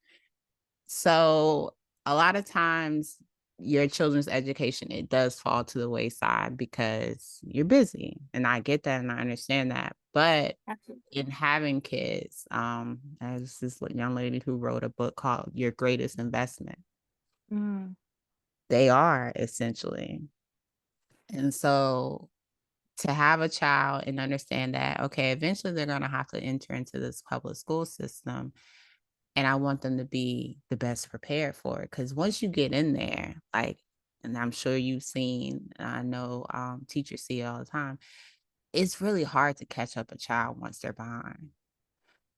So a lot of times your children's education, it does fall to the wayside because you're busy. And I get that and I understand that. But Absolutely. in having kids, as this young lady who wrote a book called Your Greatest Investment, Mm, they are essentially. And so to have a child and understand that, okay, eventually they're going to have to enter into this public school system. And I want them to be the best prepared for it. Because once you get in there, like, and I'm sure you've seen, I know teachers see it all the time, it's really hard to catch up a child once they're behind.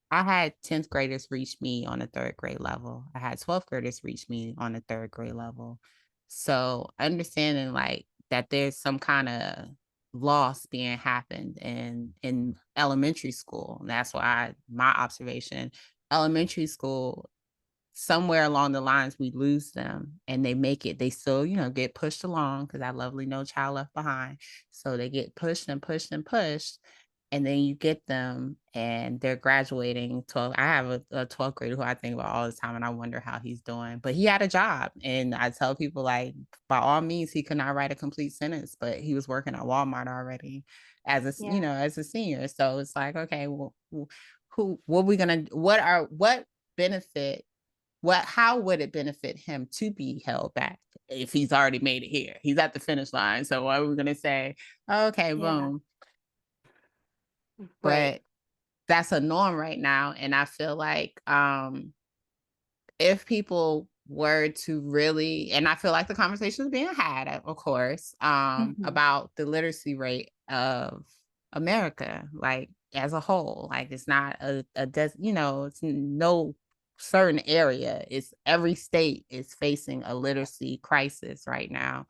I had 10th graders reach me on the third grade level. I had 12th graders reach me on the third grade level. So understanding like that there's some kind of loss being happened in elementary school. And that's why my observation, elementary school, somewhere along the lines we lose them and they still get pushed along, because that lovely No Child Left Behind, so they get pushed and pushed and pushed, and then you get them and they're graduating 12. I have a 12th grader who I think about all the time and I wonder how he's doing, but he had a job, and I tell people like, by all means, he could not write a complete sentence, but he was working at Walmart already as yeah. as a senior. So it's like, okay, well, what benefit how would it benefit him to be held back if he's already made it here? He's at the finish line. So why are we going to say, okay, Yeah. boom. Right. But that's a norm right now. And I feel like if people were to really, and I feel like the conversation is being had, of course, about the literacy rate of America, like as a whole. Like it's not it's no certain area. It's every state is facing a literacy crisis right now.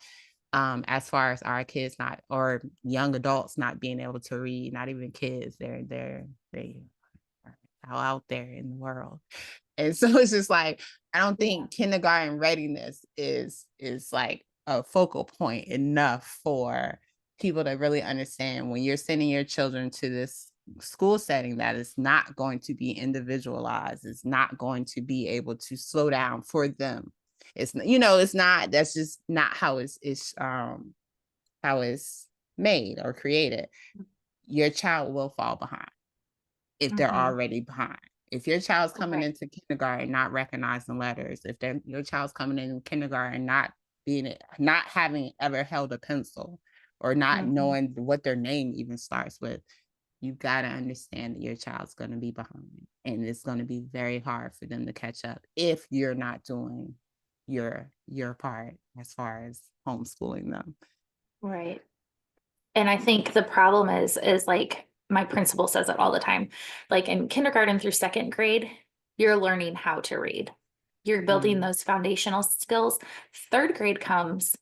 As far as our kids not, or young adults not being able to read, not even kids, they are out there in the world. And so it's just like, I don't think kindergarten readiness is like a focal point enough for people to really understand when you're sending your children to this school setting that is not going to be individualized, it's not going to be able to slow down for them. It's it's not, that's just not how how it's made or created. Your child will fall behind if they're already behind. If your child's coming into kindergarten not recognizing letters, if your child's coming in kindergarten not having ever held a pencil or not knowing what their name even starts with, you've got to understand that your child's going to be behind, and it's going to be very hard for them to catch up if you're not doing your part as far as homeschooling them. Right. And I think the problem is like my principal says it all the time. Like in kindergarten through second grade, you're learning how to read. You're building those foundational skills. Third grade comes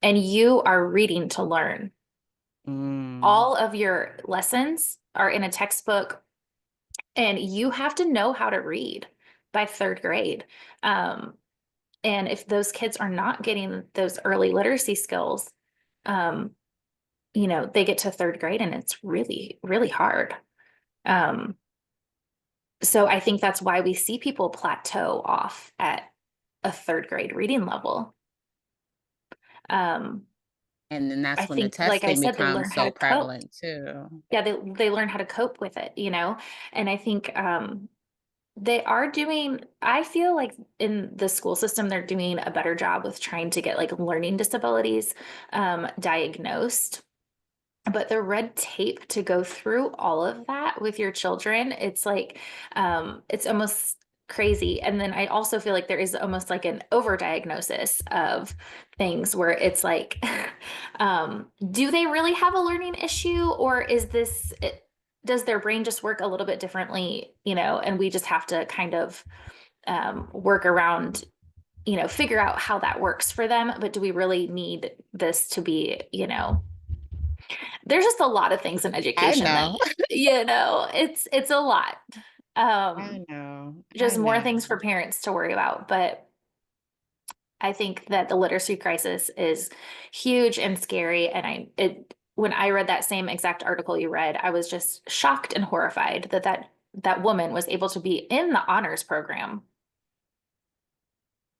and you are reading to learn. All of your lessons are in a textbook and you have to know how to read by third grade. And if those kids are not getting those early literacy skills, they get to third grade and it's really, really hard. So I think that's why we see people plateau off at a third grade reading level. And then that's I when the think, like I testing said, they learn becomes how so to cope. prevalent too. Yeah, they learn how to cope with it, and I think they are doing, I feel like in the school system, they're doing a better job with trying to get like learning disabilities diagnosed. But the red tape to go through all of that with your children, it's like, it's almost crazy. And then I also feel like there is almost like an overdiagnosis of things where it's like, do they really have a learning issue, or does their brain just work a little bit differently, and we just have to kind of work around, figure out how that works for them. But do we really need this to be, there's just a lot of things in education that, it's a lot. I know. Just more things for parents to worry about. But I think that the literacy crisis is huge and scary. And when I read that same exact article you read, I was just shocked and horrified that woman was able to be in the honors program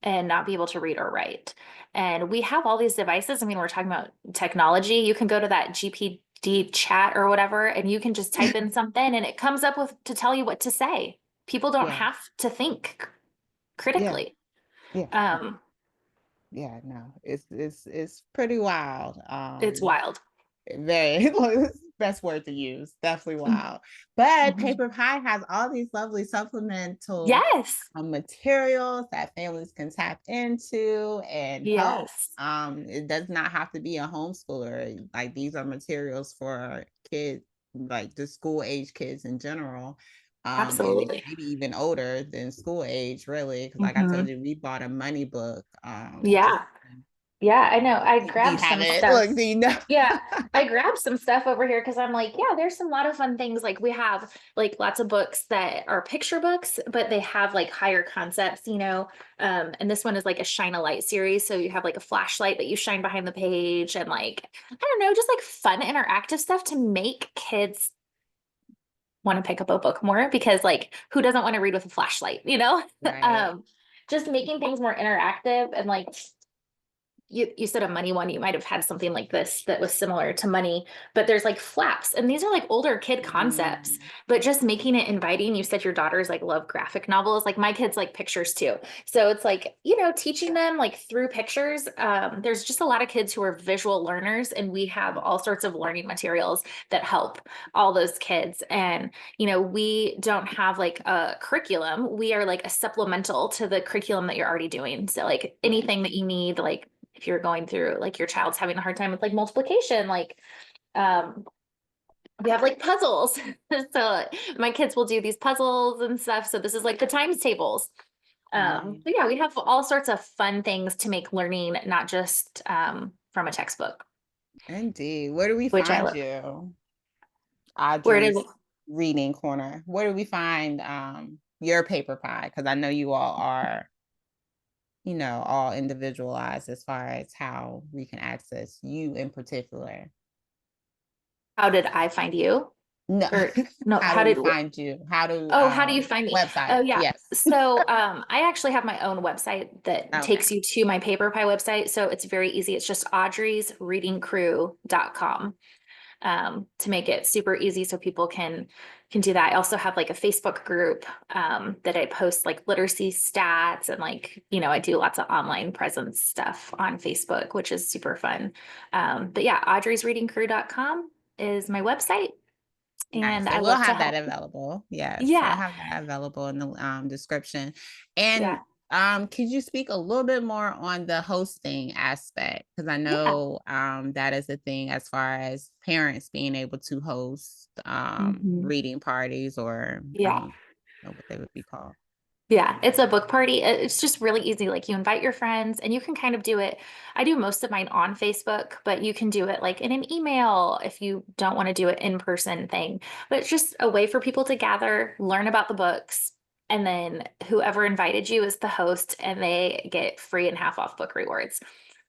and not be able to read or write. And we have all these devices. I mean, we're talking about technology. You can go to that GPT chat or whatever, and you can just type in something and it comes up to tell you what to say. People don't have to think critically. No, it's pretty wild. It's wild. Very best word to use, definitely wild. But Paper Pie has all these lovely supplemental materials that families can tap into and help. It does not have to be a homeschooler. Like these are materials for kids, like the school age kids in general. Absolutely. And maybe even older than school age, really. Because like I told you, we bought a money book. Yeah, I know. I Do you grabbed have some it? stuff. Look, do you know? Yeah, I grabbed some stuff over here because I'm like, yeah, there's some lot of fun things. Like we have like lots of books that are picture books, but they have like higher concepts, and this one is like a shine a light series. So you have like a flashlight that you shine behind the page and like, I don't know, just like fun interactive stuff to make kids want to pick up a book more, because like who doesn't want to read with a flashlight, Right. just making things more interactive and like you said a money one, you might have had something like this that was similar to money, but there's like flaps, and these are like older kid concepts, Mm. but just making it inviting. You said your daughters like love graphic novels. Like my kids like pictures too. So it's like, teaching them like through pictures. There's just a lot of kids who are visual learners, and we have all sorts of learning materials that help all those kids. And, we don't have like a curriculum. We are like a supplemental to the curriculum that you're already doing. So like anything that you need, like if you're going through, like your child's having a hard time with like multiplication, like, um, we have like puzzles. So my kids will do these puzzles and stuff. So this is like the times tables. Nice. So yeah, we have all sorts of fun things to make learning, not just from a textbook, Indeed. Where do we which I find love. you? Where does Audrey's reading corner. Where do we find your paper pie? Because I know you all are, all individualized as far as how we can access you in particular. How did I find you? No, Or no, how how do we did find you? How do Oh, how do you find me? website? Oh, yeah. Yes. So, I actually have my own website that Okay. takes you to my paper pie website. So it's very easy. It's just audreysreadingcrew.com, to make it super easy so people can do that. I also have like a Facebook group, that I post like literacy stats, and like, I do lots of online presence stuff on Facebook, which is super fun. But yeah, audreysreadingcrew.com is my website, Nice. and I And we'll love to have that help. available. Yes, we'll Yeah. have that available in the description. Yeah. And could you speak a little bit more on the hosting aspect? Because I Yeah. know that is a thing as far as parents being able to host Mhm. reading parties, or I Yeah. don't know what they would be called. Yeah, it's a book party. It's just really easy. Like you invite your friends, and you can kind of do it. I do most of mine on Facebook, but you can do it like in an email if you don't want to do it in person thing. But it's just a way for people to gather, learn about the books, and then whoever invited you is the host, and they get free and half off book rewards.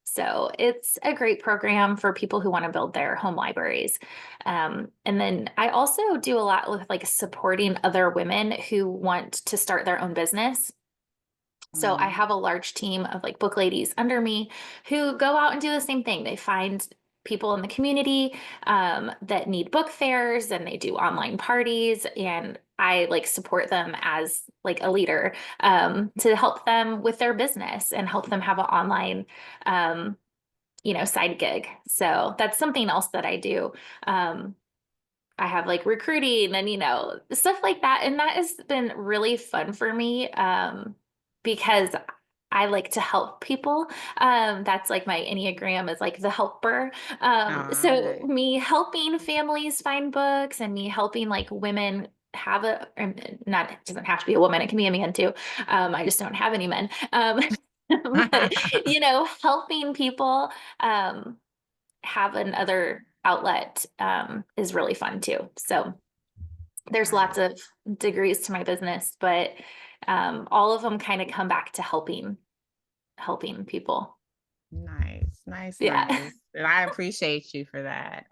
So it's a great program for people who want to build their home libraries. And then I also do a lot with like supporting other women who want to start their own business. So I Mm. have a large team of like book ladies under me who go out and do the same thing. They find people in the community, that need book fairs, and they do online parties, and I like support them as like a leader, to help them with their business and help them have an online, um, side gig. So that's something else that I do. Um, I have like recruiting and, stuff like that. And that has been really fun for me, because I like to help people. That's like my Enneagram is like the helper. Oh, So nice. me helping families find books, and me helping like women have not, it doesn't have to be a woman, it can be a man too. I just don't have any men. But, helping people, um, have another outlet, is really fun too. So there's lots Nice. of degrees to my business, but, all of them kind of come back to helping people. Nice, nice, Yeah. nice. And I appreciate you for that.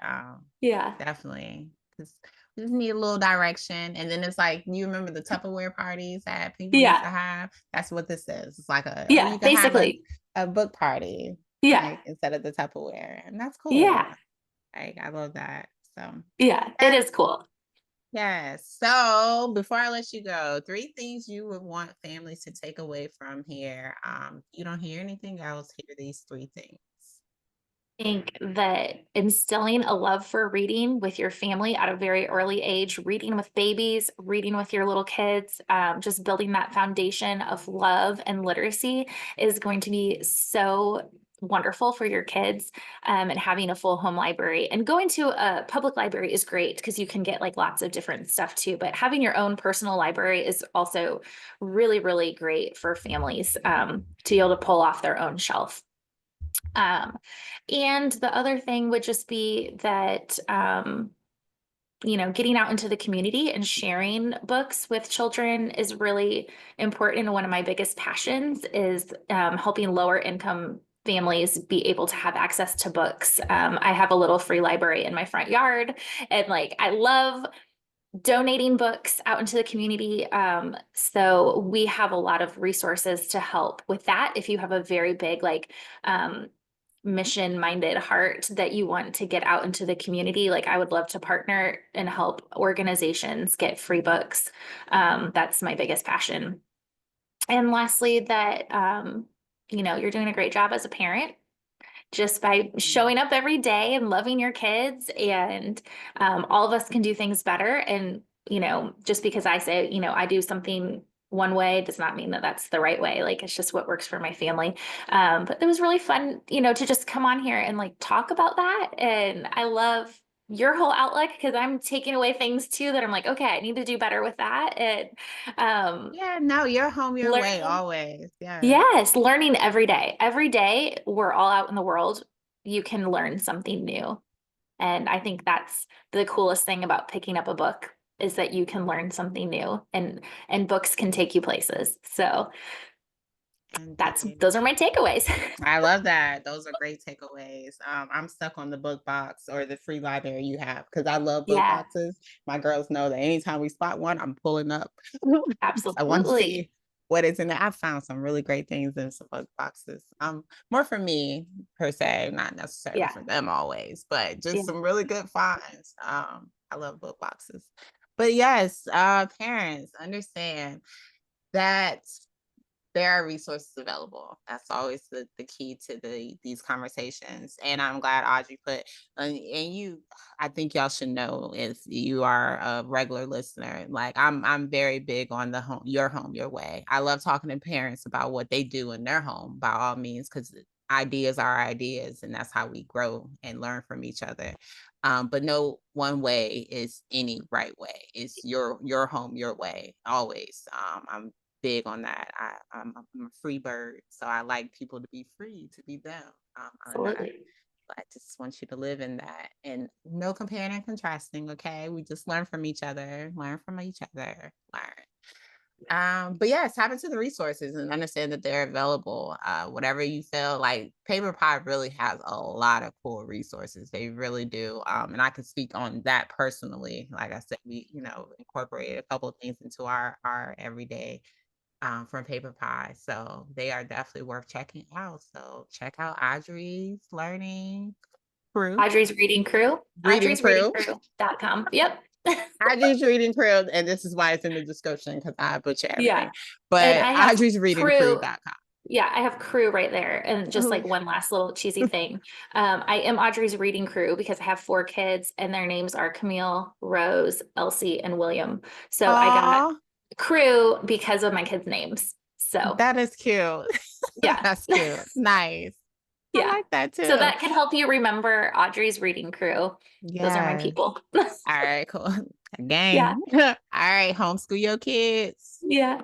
Yeah. Definitely. Because we just need a little direction. And then it's like, you remember the Tupperware parties that people used Yeah. to have? That's what this is. It's like Yeah. you can have Basically. a book party, Yeah. like instead of the Tupperware. And that's cool. Yeah. Like, I love that. So, Yeah. It yes, is cool. yes. So before I let you go, three things you would want families to take away from here. You don't hear anything else, hear these three things. Think that instilling a love for reading with your family at a very early age, reading with babies, reading with your little kids, just building that foundation of love and literacy is going to be so wonderful for your kids, and having a full home library. And going to a public library is great because you can get like lots of different stuff too, but having your own personal library is also really, really great for families, to be able to pull off their own shelf. Um, and the other thing would just be that, getting out into the community and sharing books with children is really important. And one of my biggest passions is, helping lower income families be able to have access to books. I have a little free library in my front yard, and like I love donating books out into the community. So we have a lot of resources to help with that. If you have a very big, like, mission-minded heart that you want to get out into the community, like I would love to partner and help organizations get free books. That's my biggest passion. And lastly, that you're doing a great job as a parent just by showing up every day and loving your kids. And all of us can do things better. And, just because I say, I do something one way does not mean that that's the right way. Like, it's just what works for my family. But it was really fun, to just come on here and like talk about that. And I love your whole outlook because I'm taking away things too that I'm like, okay, I need to do better with that. And Yeah, no, your home, your way, learning always. Yeah. Yes, learning every day. Every day we're all out in the world, you can learn something new. And I think that's the coolest thing about picking up a book is that you can learn something new and books can take you places. So Indeed. those are my takeaways. I love that. Those are great takeaways. I'm stuck on the book box or the free library you have because I love book Yeah, boxes. My girls know that anytime we spot one, I'm pulling up. I want to absolutely. see what is in there. I found some really great things in some book boxes. More for me per se, not necessarily Yeah. for them always, but Yeah. just some really good finds. I love book boxes. But yes, parents understand that there are resources available. That's always the key to these conversations. And I'm glad Audrey put and you I think y'all should know if you are a regular listener. Like I'm very big on the home, your way. I love talking to parents about what they do in their home by all means, because ideas are ideas and that's how we grow and learn from each other. But no one way is any right way. It's your home, your way, always. I'm big on that. I'm a free bird, so I like people to be free to be them. Absolutely. I just want you to live in that, and no comparing and contrasting. Okay, we just learn from each other, learn. But yes, tap into the resources and understand that they're available. Whatever you feel like, Paper Pie really has a lot of cool resources. They really do. And I can speak on that personally. Like I said, we, incorporated a couple of things into our everyday from Paper Pie. So they are definitely worth checking out. So check out Audrey's Learning Crew, Audrey's Reading Crew, Reading Crew, audreysreadingcrew.com. Yep. Audrey's Reading Crew. And this is why it's in the description because I butcher Yeah. everything. And But I have Audrey's Reading crew. Crew.com. Yeah, I have crew right there. And just Oh, like one last little cheesy thing. I am Audrey's reading crew because I have 4 kids and their names are Camille, Rose, Elsie, and William. So I got aw, crew because of my kids' names. So that is cute. yeah. That's cute. Nice. I Yeah. like that So too. that can help you remember Audrey's reading crew. Those are my Yes. people. All right, cool. Yeah. Gang. All right, homeschool your kids. Yeah.